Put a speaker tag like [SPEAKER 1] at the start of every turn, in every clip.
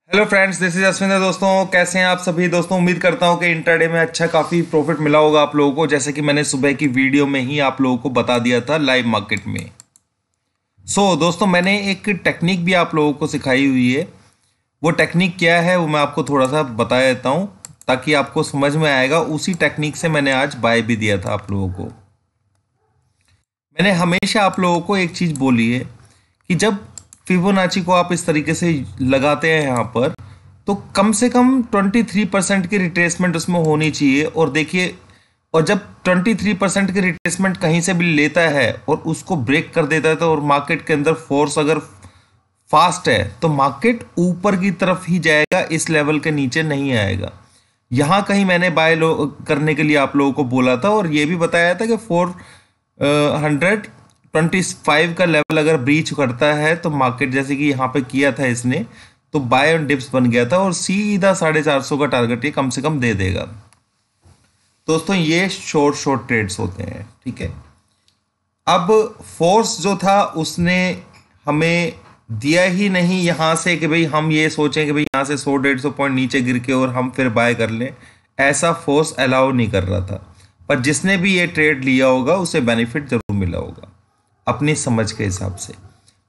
[SPEAKER 1] Hello friends, this is Ashwinder. दोस्तों कैसे हैं आप सभी। दोस्तों उम्मीद करता हूं कि इंट्राडे में अच्छा काफ़ी प्रॉफिट मिला होगा आप लोगों को, जैसे कि मैंने सुबह की वीडियो में ही आप लोगों को बता दिया था लाइव मार्केट में। दोस्तों मैंने एक टेक्निक भी आप लोगों को सिखाई हुई है। वो टेक्निक क्या है वो मैं आपको थोड़ा सा बता देता हूं ताकि आपको समझ में आएगा। उसी टेक्निक से मैंने आज बाय भी दिया था आप लोगों को। मैंने हमेशा आप लोगों को एक चीज़ बोली है कि जब फिबोनाची को आप इस तरीके से लगाते हैं यहाँ पर, तो कम से कम 23% की रिट्रेसमेंट उसमें होनी चाहिए। और देखिए, और जब 23% की रिट्रेसमेंट कहीं से भी लेता है और उसको ब्रेक कर देता है, तो और मार्केट के अंदर फोर्स अगर फास्ट है तो मार्केट ऊपर की तरफ ही जाएगा, इस लेवल के नीचे नहीं आएगा। यहाँ कहीं मैंने बाय लो करने के लिए आप लोगों को बोला था और ये भी बताया था कि 425 का लेवल अगर ब्रीच करता है तो मार्केट, जैसे कि यहाँ पे किया था इसने, तो बाय ऑन डिप्स बन गया था और सीधा 450 का टारगेट ये कम से कम दे देगा। दोस्तों ये शॉर्ट ट्रेड्स होते हैं, ठीक है। अब फोर्स जो था उसने हमें दिया ही नहीं यहाँ से कि भाई हम ये सोचें कि भाई यहाँ से 100-150 पॉइंट नीचे गिर के और हम फिर बाय कर लें। ऐसा फोर्स अलाउ नहीं कर रहा था, पर जिसने भी ये ट्रेड लिया होगा उसे बेनिफिट जरूर मिला होगा अपनी समझ के हिसाब से।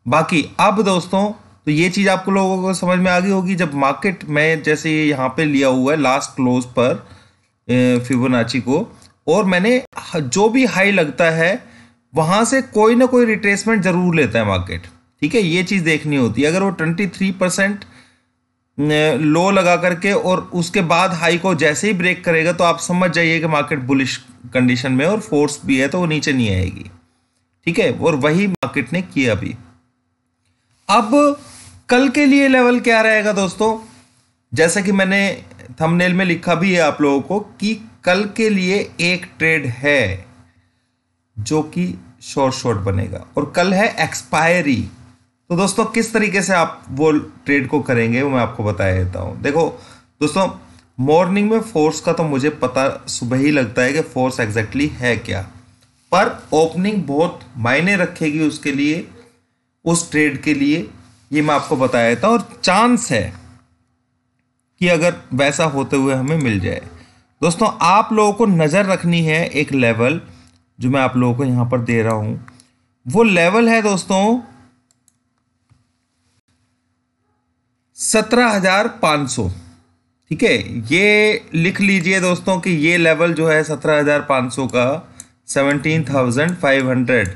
[SPEAKER 1] बाकी अब दोस्तों तो ये चीज़ आपको लोगों को समझ में आ गई होगी। जब मार्केट में जैसे ये यहाँ पे लिया हुआ है लास्ट क्लोज पर फिबोनाची को, और मैंने जो भी हाई लगता है वहाँ से कोई ना कोई रिट्रेसमेंट जरूर लेता है मार्केट, ठीक है। ये चीज़ देखनी होती है। अगर वो 23% लो लगा करके और उसके बाद हाई को जैसे ही ब्रेक करेगा तो आप समझ जाइए कि मार्केट बुलिश कंडीशन में और फोर्स भी है तो वो नीचे नहीं आएगी, ठीक है। और वही मार्केट ने किया अभी। अब कल के लिए लेवल क्या रहेगा दोस्तों, जैसा कि मैंने थंबनेल में लिखा भी है आप लोगों को कि कल के लिए एक ट्रेड है जो कि शॉर्ट बनेगा और कल है एक्सपायरी। तो दोस्तों किस तरीके से आप वो ट्रेड को करेंगे वो मैं आपको बता देता हूं। देखो दोस्तों, मॉर्निंग में फोर्स का तो मुझे पता सुबह ही लगता है कि फोर्स एग्जैक्टली है क्या, पर ओपनिंग बहुत मायने रखेगी उसके लिए, उस ट्रेड के लिए, ये मैं आपको बता देता हूं। और चांस है कि अगर वैसा होते हुए हमें मिल जाए। दोस्तों आप लोगों को नज़र रखनी है एक लेवल जो मैं आप लोगों को यहां पर दे रहा हूं। वो लेवल है दोस्तों 17,500, ठीक है। ये लिख लीजिए दोस्तों कि ये लेवल जो है 17,500 का 17,500,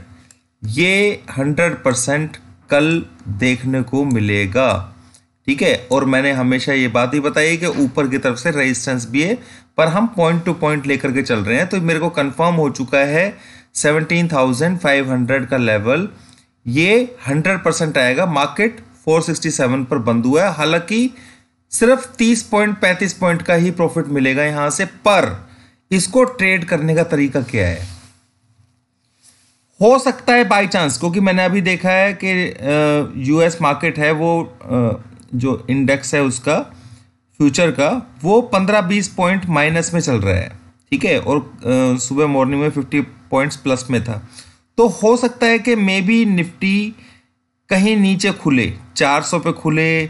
[SPEAKER 1] ये 100% कल देखने को मिलेगा, ठीक है। और मैंने हमेशा ये बात ही बताई कि ऊपर की तरफ से रेजिस्टेंस भी है, पर हम पॉइंट टू पॉइंट लेकर के चल रहे हैं। तो मेरे को कंफर्म हो चुका है 17,500 का लेवल ये 100% आएगा। मार्केट 467 पर बंद हुआ है, हालांकि सिर्फ 30 पॉइंट 35 पॉइंट का ही प्रॉफिट मिलेगा यहां से। पर इसको ट्रेड करने का तरीका क्या है, हो सकता है बाय चांस, क्योंकि मैंने अभी देखा है कि यूएस मार्केट है वो जो इंडेक्स है उसका फ्यूचर का, वो 15-20 पॉइंट माइनस में चल रहा है, ठीक है। और सुबह मॉर्निंग में 50 पॉइंट्स प्लस में था। तो हो सकता है कि मे बी निफ्टी कहीं नीचे खुले, 400 पे खुले,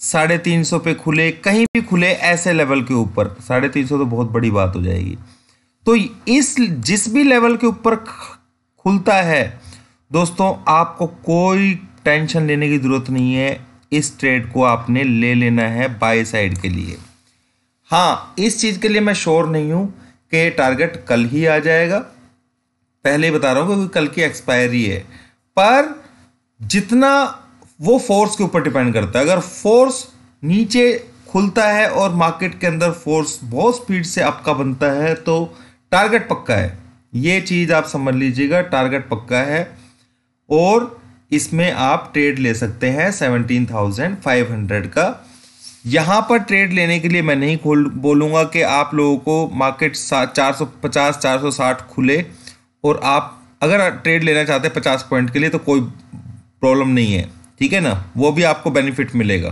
[SPEAKER 1] 350 पे खुले, कहीं भी खुले ऐसे लेवल के ऊपर। 350 तो बहुत बड़ी बात हो जाएगी। तो इस जिस भी लेवल के ऊपर खुलता है दोस्तों, आपको कोई टेंशन लेने की जरूरत नहीं है। इस ट्रेड को आपने ले लेना है बाय साइड के लिए। हाँ, इस चीज के लिए मैं श्योर नहीं हूं कि टारगेट कल ही आ जाएगा, पहले ही बता रहा हूं क्योंकि कल की एक्सपायरी है। पर जितना वो फोर्स के ऊपर डिपेंड करता है। अगर फोर्स नीचे खुलता है और मार्केट के अंदर फोर्स बहुत स्पीड से अप का बनता है तो टारगेट पक्का है। ये चीज आप समझ लीजिएगा, टारगेट पक्का है और इसमें आप ट्रेड ले सकते हैं 17,500 का। यहां पर ट्रेड लेने के लिए मैं नहीं बोलूंगा कि आप लोगों को मार्केट 450 460 खुले और आप अगर ट्रेड लेना चाहते हैं 50 पॉइंट के लिए तो कोई प्रॉब्लम नहीं है, ठीक है ना, वो भी आपको बेनिफिट मिलेगा।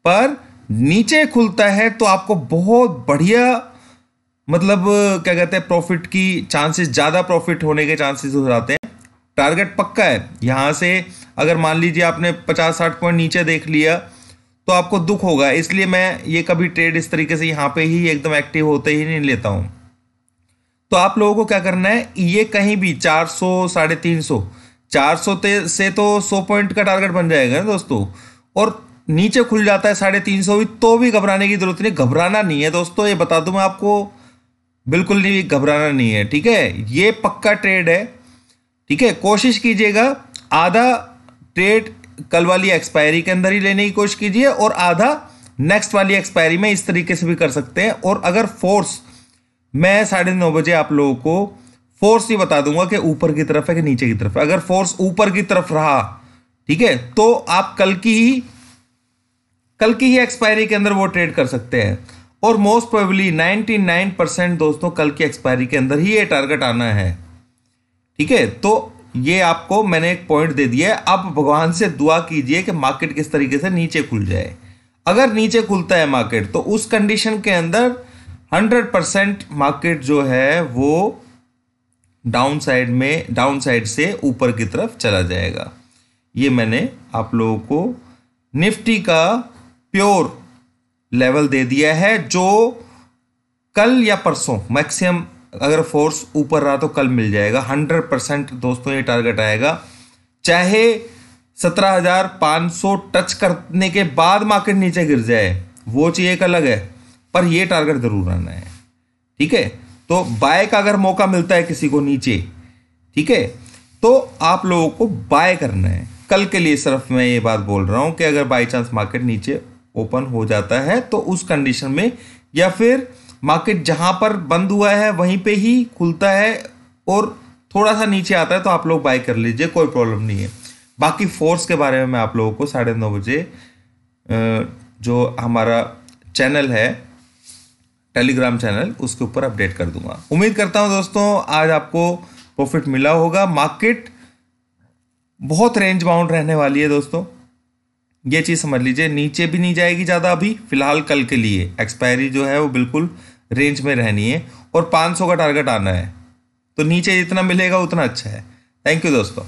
[SPEAKER 1] पर नीचे खुलता है तो आपको बहुत बढ़िया, मतलब क्या कहते हैं, प्रॉफिट की चांसेस, ज़्यादा प्रॉफिट होने के चांसेस हो जाते हैं। टारगेट पक्का है। यहाँ से अगर मान लीजिए आपने 50-60 पॉइंट नीचे देख लिया तो आपको दुख होगा, इसलिए मैं ये कभी ट्रेड इस तरीके से यहाँ पे ही एकदम एक्टिव होते ही नहीं लेता हूँ। तो आप लोगों को क्या करना है, ये कहीं भी 400 350 400 से तो 100 पॉइंट का टारगेट बन जाएगा ना दोस्तों, और नीचे खुल जाता है 350 भी, तो भी घबराने की जरूरत नहीं, घबराना नहीं है दोस्तों, ये बता दूं मैं आपको, बिल्कुल नहीं घबराना नहीं है, ठीक है। ये पक्का ट्रेड है, ठीक है। कोशिश कीजिएगा आधा ट्रेड कल वाली एक्सपायरी के अंदर ही लेने की कोशिश कीजिए, और आधा नेक्स्ट वाली एक्सपायरी में, इस तरीके से भी कर सकते हैं। और अगर फोर्स, मैं 9:30 बजे आप लोगों को फोर्स ही बता दूंगा कि ऊपर की तरफ है कि नीचे की तरफ है। अगर फोर्स ऊपर की तरफ रहा, ठीक है, तो आप कल की ही एक्सपायरी के अंदर वो ट्रेड कर सकते हैं। और मोस्ट प्रोबेबली 99% दोस्तों कल की एक्सपायरी के अंदर ही ये टारगेट आना है, ठीक है। तो ये आपको मैंने एक पॉइंट दे दिया है। अब भगवान से दुआ कीजिए कि मार्केट किस तरीके से नीचे खुल जाए। अगर नीचे खुलता है मार्केट, तो उस कंडीशन के अंदर 100% मार्केट जो है वो डाउन साइड से ऊपर की तरफ चला जाएगा। ये मैंने आप लोगों को निफ्टी का प्योर लेवल दे दिया है, जो कल या परसों मैक्सिमम, अगर फोर्स ऊपर रहा तो कल मिल जाएगा। 100% दोस्तों ये टारगेट आएगा, चाहे 17,500 टच करने के बाद मार्केट नीचे गिर जाए, वो चीज एक अलग है, पर ये टारगेट जरूर आना है, ठीक है। तो बाय का अगर मौका मिलता है किसी को नीचे, ठीक है, तो आप लोगों को बाय करना है। कल के लिए सिर्फ मैं ये बात बोल रहा हूं कि अगर बाई चांस मार्केट नीचे ओपन हो जाता है तो उस कंडीशन में, या फिर मार्केट जहां पर बंद हुआ है वहीं पे ही खुलता है और थोड़ा सा नीचे आता है, तो आप लोग बाय कर लीजिए, कोई प्रॉब्लम नहीं है। बाकी फोर्स के बारे में मैं आप लोगों को 9:30 बजे जो हमारा चैनल है, टेलीग्राम चैनल, उसके ऊपर अपडेट कर दूंगा। उम्मीद करता हूं दोस्तों आज आपको प्रॉफिट मिला होगा। मार्केट बहुत रेंज बाउंड रहने वाली है दोस्तों, ये चीज समझ लीजिए। नीचे भी नहीं जाएगी ज्यादा अभी फिलहाल, कल के लिए एक्सपायरी जो है वो बिल्कुल रेंज में रहनी है, और 500 का टारगेट आना है, तो नीचे जितना मिलेगा उतना अच्छा है। थैंक यू दोस्तों।